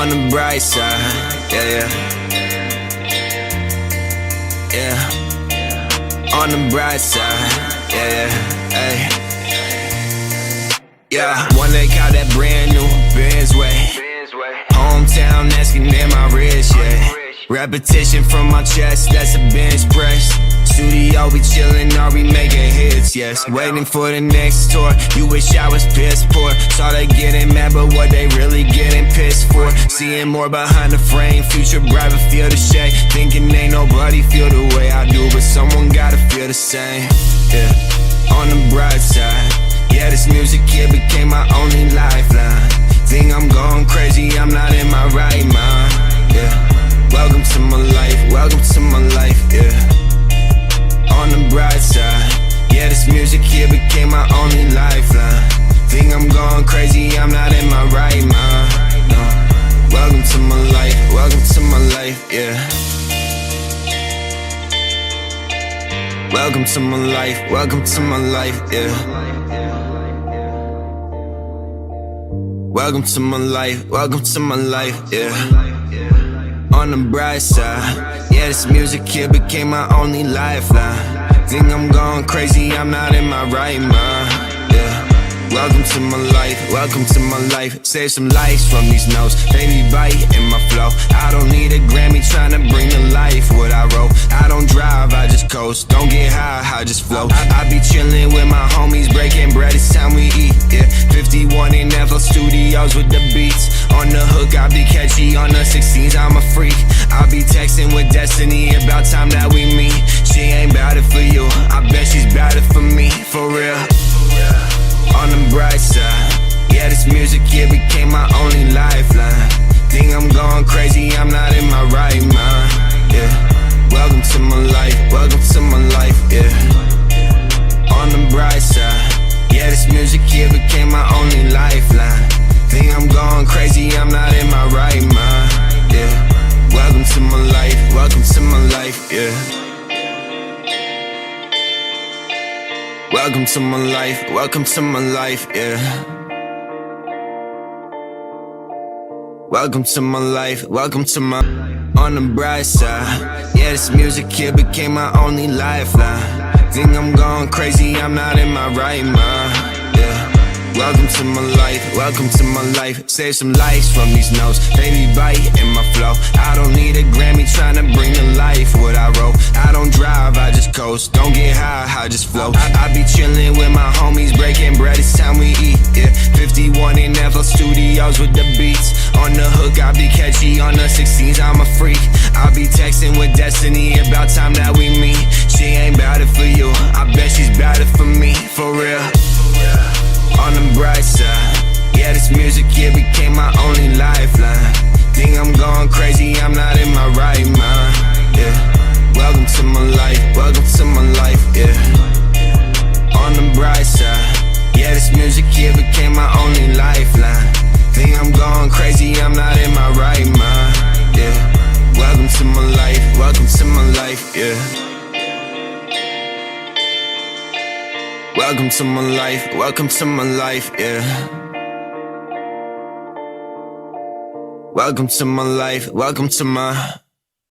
on the bright side, yeah. On the bright side, yeah. One day caught that brand new Benz way. Hometown asking am I rich, yeah. Repetition from my chest, that's a bench press. Studio, we chillin', are we making hits, yes. Waiting for the next tour, you wish I was piss poor. Saw they getting mad, but what they really getting pissed for? Seeing more behind the frame, future bright but feel the shade. Thinking ain't nobody feel the way I do, but someone gotta feel the same, yeah. On the bright side, yeah, this music here became my only lifeline. Think I'm going crazy, I'm not in my right mind, yeah. Welcome to my life, welcome to my life, yeah. On the bright side, yeah, this music here became my only lifeline. Think I'm going crazy, I'm not in my right mind, no. Welcome to my life, welcome to my life, yeah. Welcome to my life, welcome to my life, yeah. Welcome to my life, welcome to my life, yeah. On the bright side, yeah, this music here became my only lifeline. Think I'm going crazy, I'm not in my right mind, yeah. Welcome to my life, welcome to my life. Save some lights from these notes, baby bite in my flow. I don't need a Grammy tryna bring to life what I wrote. I don't drive, I just coast, don't get high, I just float. I be chillin' with my homies, breaking bread, it's time we eat, yeah. 51 in FL Studios with the beats. On the hook, I be catchy, on the 16s, I'm a freak. I be texting with Destiny, about time that we meet. She ain't bout it for you, I bet she's bout it for me, for real. On the bright side, yeah, this music here became my only lifeline. Think I'm going crazy, I'm not in my right mind, yeah. Welcome to my life, welcome to my life, yeah. On the bright side, yeah, this music here became my only lifeline. Think I'm going crazy, I'm not in my right mind, yeah. Welcome to my life, welcome to my life, yeah. Welcome to my life, welcome to my life, yeah. Welcome to my life, welcome to my... On the bright side, yeah, this music here became my only lifeline. Think I'm going crazy, I'm not in my right mind, yeah. Welcome to my life, welcome to my life. Save some lights from these notes, baby bite in my flow. I don't need a Grammy tryna bring to life what I wrote. I don't drive, I just coast, don't get high, I just float. I be chillin' with my homies, breaking bread, it's time we eat, yeah. 51 in FL Studios with the beats. On the hook, I be catchy, on the 16s, I'm a freak. I be texting with Destiny, about time that we meet. She ain't bout it for you, I bet she's bout it for me, for real. On the bright side, yeah, this music here became my only lifeline. Think I'm going crazy, I'm not in my right mind, yeah. Welcome to my life, welcome to my life, yeah. On the bright side, yeah, this music here became my only lifeline. Think I'm going crazy, I'm not in my right mind, yeah. Welcome to my life, welcome to my life, yeah. Welcome to my life, welcome to my life, yeah. Welcome to my life, welcome to my...